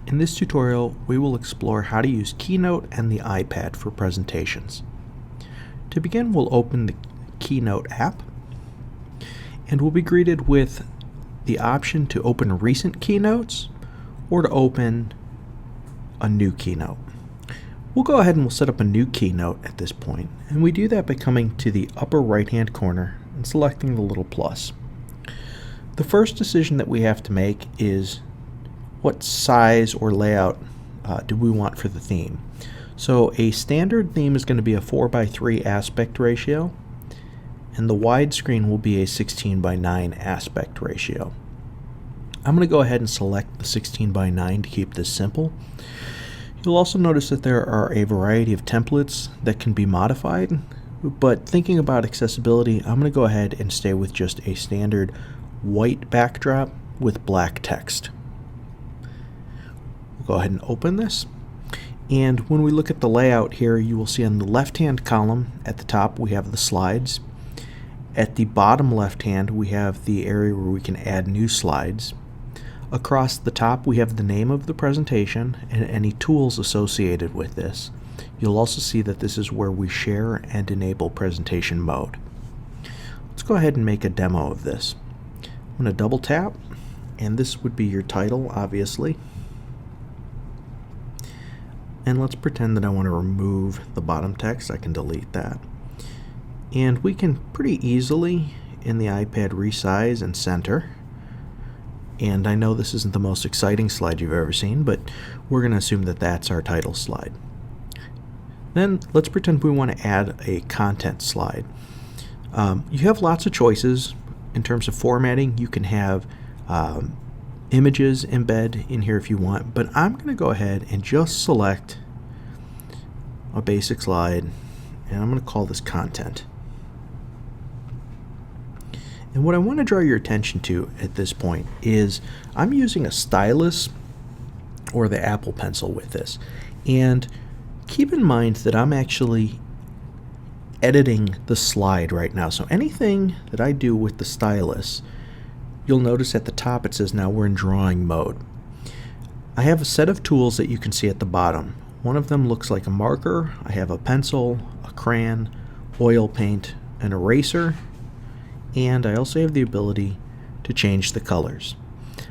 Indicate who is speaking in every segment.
Speaker 1: In this tutorial, we will explore how to use Keynote and the iPad for presentations. To begin, we'll open the Keynote app, and we'll be greeted with the option to open recent keynotes or to open a new keynote. We'll go ahead and we'll set up a new keynote at this point, and we do that by coming to the upper right-hand corner and selecting the little plus. The first decision that we have to make is what size or layout do we want for the theme. So a standard theme is going to be a 4:3 aspect ratio, and the widescreen will be a 16:9 aspect ratio. I'm going to go ahead and select the 16:9 to keep this simple. You'll also notice that there are a variety of templates that can be modified, but thinking about accessibility, I'm going to go ahead and stay with just a standard white backdrop with black text. We'll go ahead and open this, and when we look at the layout here, you will see on the left-hand column at the top we have the slides. At the bottom left-hand we have the area where we can add new slides. Across the top we have the name of the presentation and any tools associated with this. You'll also see that this is where we share and enable presentation mode. Let's go ahead and make a demo of this. I'm going to double tap, and this would be your title, obviously. And let's pretend that I want to remove the bottom text. I can delete that. And we can pretty easily in the iPad resize and center. And I know this isn't the most exciting slide you've ever seen, but we're going to assume that that's our title slide. Then let's pretend we want to add a content slide. You have lots of choices in terms of formatting. You can have images embed in here if you want, but I'm going to go ahead and just select a basic slide, and I'm going to call this content. And what I want to draw your attention to at this point is I'm using a stylus or the Apple Pencil with this. And keep in mind that I'm actually editing the slide right now. So anything that I do with the stylus, you'll notice at the top it says now we're in drawing mode. I have a set of tools that you can see at the bottom. One of them looks like a marker. I have a pencil, a crayon, oil paint, an eraser, and I also have the ability to change the colors.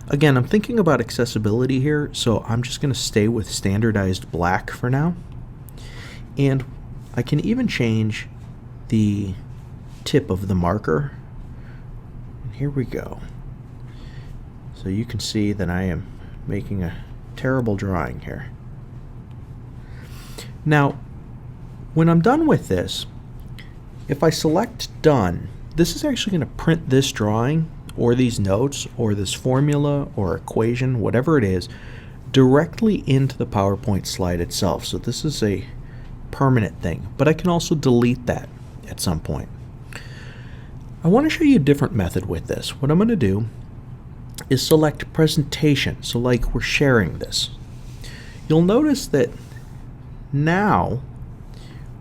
Speaker 1: Again, I'm thinking about accessibility here, so I'm just going to stay with standardized black for now. And I can even change the tip of the marker. And here we go. So you can see that I am making a terrible drawing here. Now, when I'm done with this, if I select done, this is actually going to print this drawing or these notes or this formula or equation, whatever it is, directly into the PowerPoint slide itself. So this is a permanent thing, but I can also delete that at some point. I want to show you a different method with this. What I'm going to do is select presentation, so like we're sharing this. You'll notice that now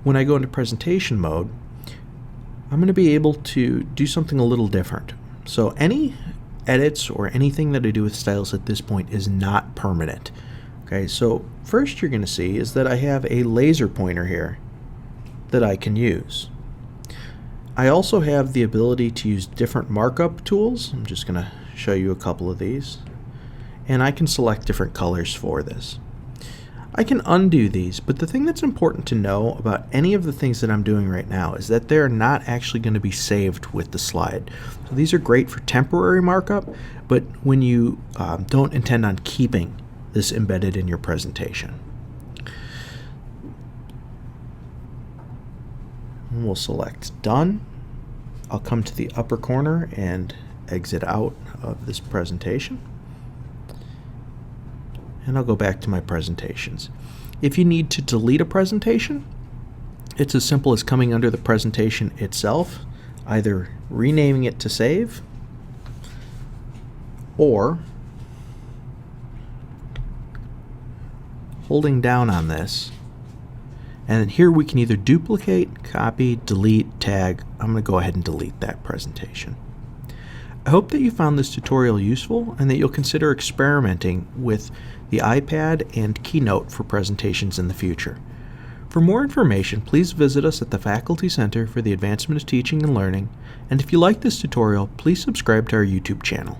Speaker 1: when I go into presentation mode, I'm going to be able to do something a little different. So any edits or anything that I do with stylus at this point is not permanent. Okay, so first you're going to see is that I have a laser pointer here that I can use. I also have the ability to use different markup tools. I'm just going to show you a couple of these. And I can select different colors for this. I can undo these, but the thing that's important to know about any of the things that I'm doing right now is that they're not actually going to be saved with the slide. So these are great for temporary markup, but when you don't intend on keeping this embedded in your presentation. And we'll select done. I'll come to the upper corner and exit out of this presentation. And I'll go back to my presentations. If you need to delete a presentation, it's as simple as coming under the presentation itself, either renaming it to save, or holding down on this. And then here we can either duplicate, copy, delete, tag. I'm going to go ahead and delete that presentation. I hope that you found this tutorial useful and that you'll consider experimenting with the iPad and Keynote for presentations in the future. For more information, please visit us at the Faculty Center for the Advancement of Teaching and Learning, and if you like this tutorial, please subscribe to our YouTube channel.